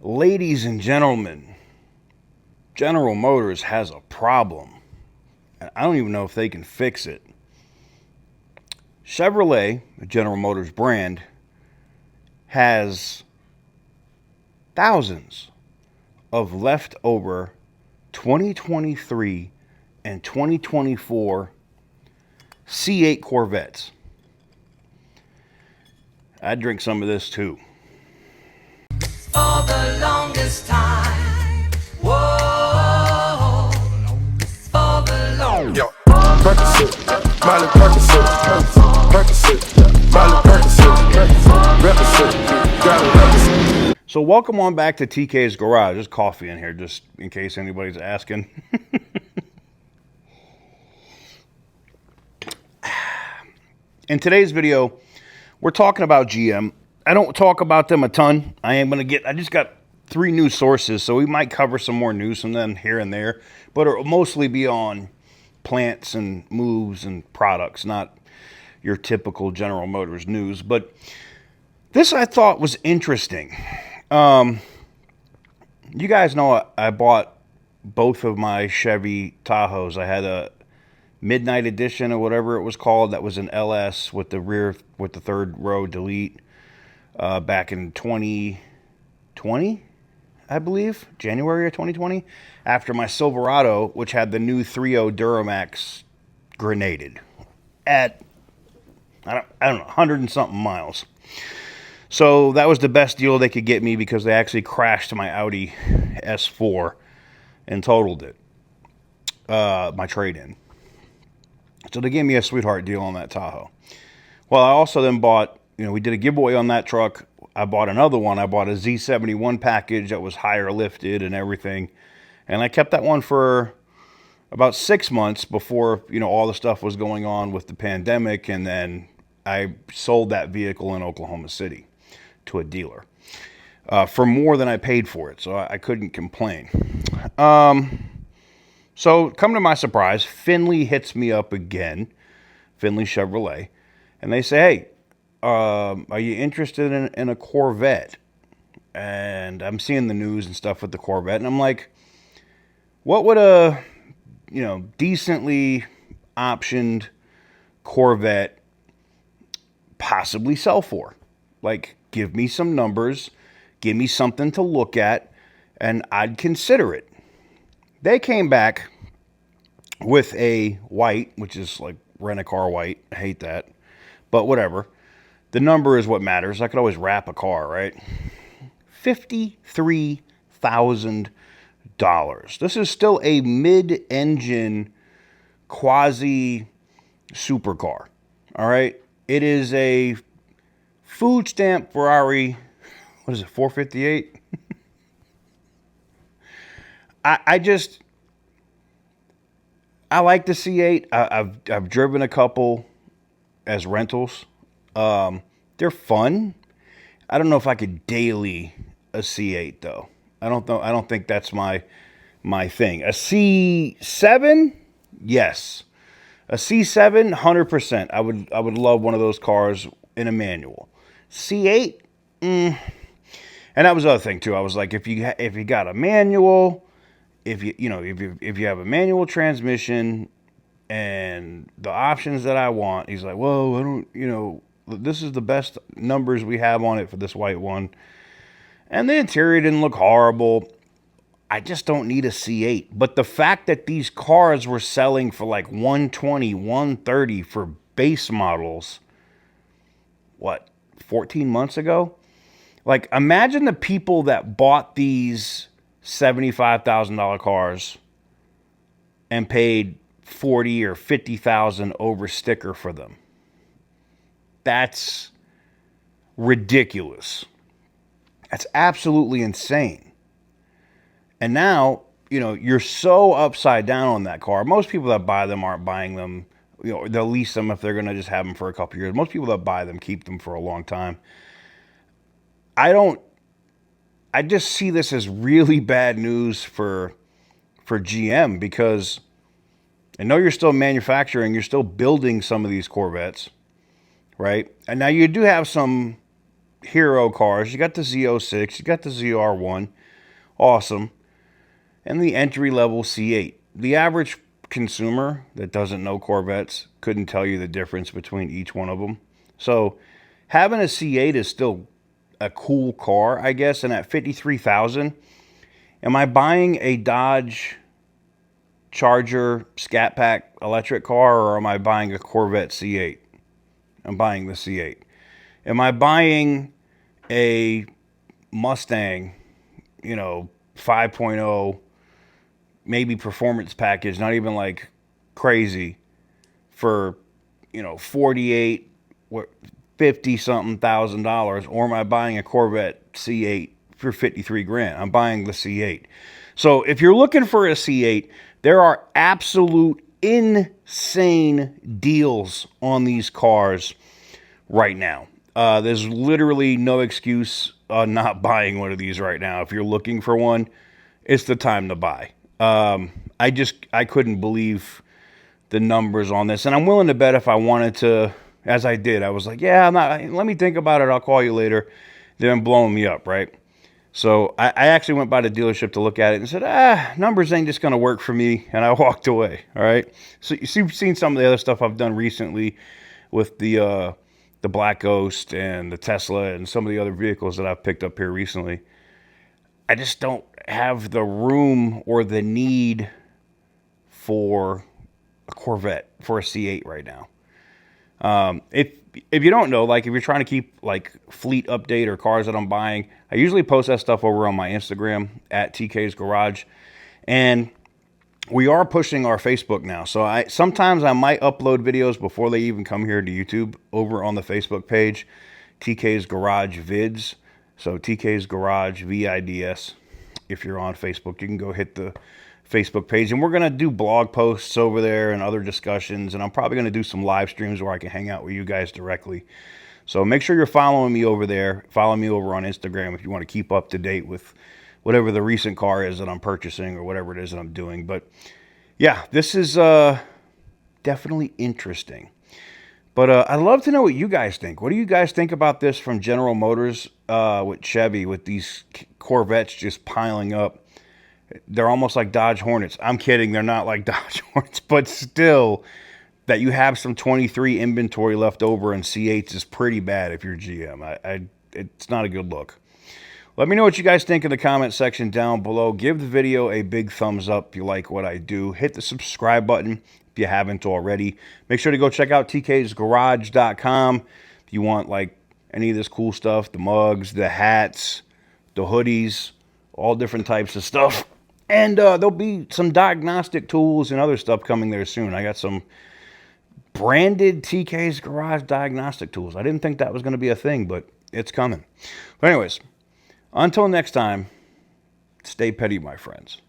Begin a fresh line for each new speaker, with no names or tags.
Ladies and gentlemen, General Motors has a problem. I don't even know if they can fix it. Chevrolet, a General Motors brand, has thousands of leftover 2023 and 2024 C8 Corvettes. I'd drink some of this too.
For the longest time. Whoa. For the longest time.
Yo, Percocet, Miley Percocet, Percocet, Miley Percocet, Represent, got a represent.
So welcome on back to TK's Garage. There's coffee in here, just in case anybody's asking. In today's video, we're talking about GM. I don't talk about them a ton. I just got 3 news sources, so we might cover some more news from them here and there, but it'll mostly be on plants and moves and products, not your typical General Motors news. But this I thought was interesting. You guys know I bought both of my Chevy Tahoes. I had a Midnight Edition or whatever it was called. That was an LS with the third row delete back in 2020, I believe, January of 2020, after my Silverado, which had the new 3.0 Duramax grenaded at, I don't know, 100 and something miles. So that was the best deal they could get me because they actually crashed my Audi S4 and totaled it, my trade-in. So they gave me a sweetheart deal on that Tahoe. Well, I also then bought, we did a giveaway on that truck. I bought another one. I bought a Z71 package that was higher lifted and everything. And I kept that one for about 6 months before, all the stuff was going on with the pandemic. And then I sold that vehicle in Oklahoma City to a dealer for more than I paid for it. So I couldn't complain. So, come to my surprise, Finley hits me up again, Finley Chevrolet, and they say, hey, are you interested in a Corvette? And I'm seeing the news and stuff with the Corvette, and I'm like, what would a, decently optioned Corvette possibly sell for? Like, give me some numbers, give me something to look at, and I'd consider it. They came back with a white, which is like rent-a-car white. I hate that. But whatever. The number is what matters. I could always wrap a car, right? $53,000. This is still a mid-engine quasi-supercar. All right? It is a food stamp Ferrari. What is it, 458? I like the C8. I've driven a couple as rentals. They're fun. I don't know if I could daily a C8 though. I don't think that's my thing. A C7, yes. A C7, 100%. I would love one of those cars in a manual. C8, And that was the other thing too. I was like, if you got a manual. If you have a manual transmission and the options that I want, he's like, well, I don't, this is the best numbers we have on it for this white one. And the interior didn't look horrible. I just don't need a C8. But the fact that these cars were selling for like 120, 130 for base models, 14 months ago? Like, imagine the people that bought these $75,000 cars and paid $40,000 or $50,000 over sticker for them. That's ridiculous. That's absolutely insane. And now, you're so upside down on that car. Most people that buy them aren't buying them. They'll lease them if they're going to just have them for a couple years. Most people that buy them keep them for a long time. I just see this as really bad news for GM because I know you're still manufacturing, you're still building some of these Corvettes, right? And now you do have some hero cars. You got the Z06, you got the ZR1, awesome, and the entry-level C8. The average consumer that doesn't know Corvettes couldn't tell you the difference between each one of them. So having a C8 is still a cool car, I guess, and at $53,000, am I buying a Dodge Charger Scat Pack electric car, or am I buying a Corvette C8? I'm buying the C8. Am I buying a Mustang, 5.0, maybe performance package, not even like crazy, for, 48, 50 something $1,000, or am I buying a Corvette C8 for 53 grand? I'm buying the C8. So if you're looking for a C8, there are absolute insane deals on these cars right now. There's literally no excuse not buying one of these right now. If you're looking for one, it's the time to buy. I couldn't believe the numbers on this, and I'm willing to bet if I wanted to, as I did, I was like, yeah, let me think about it, I'll call you later. They're blowing me up, right? So I actually went by the dealership to look at it and said, numbers ain't just going to work for me, and I walked away, all right? So you've seen some of the other stuff I've done recently with the Black Ghost and the Tesla and some of the other vehicles that I've picked up here recently. I just don't have the room or the need for a Corvette, for a C8 right now. If you don't know, like if you're trying to keep like fleet update or cars that I'm buying, I usually post that stuff over on my Instagram at TK's Garage, and we are pushing our Facebook now. So sometimes I might upload videos before they even come here to YouTube over on the Facebook page, TK's Garage Vids. So TK's Garage VIDS. If you're on Facebook, you can go hit the Facebook page, and we're going to do blog posts over there and other discussions, and I'm probably going to do some live streams where I can hang out with you guys directly. So make sure you're following me over there. Follow me over on Instagram if you want to keep up to date with whatever the recent car is that I'm purchasing or whatever it is that I'm doing. But yeah, this is definitely interesting. But I'd love to know what you guys think. What do you guys think about this from General Motors with Chevy, with these Corvettes just piling up? They're almost like Dodge Hornets. I'm kidding. They're not like Dodge Hornets, but still, that you have some 23 inventory left over in C8s is pretty bad if you're GM. It's not a good look. Let me know what you guys think in the comment section down below. Give the video a big thumbs up if you like what I do. Hit the subscribe button if you haven't already. Make sure to go check out tk'sgarage.com if you want like any of this cool stuff, the mugs, the hats, the hoodies, all different types of stuff. And there'll be some diagnostic tools and other stuff coming there soon. I got some branded TK's Garage diagnostic tools. I didn't think that was going to be a thing, but it's coming. But anyways, until next time, stay petty, my friends.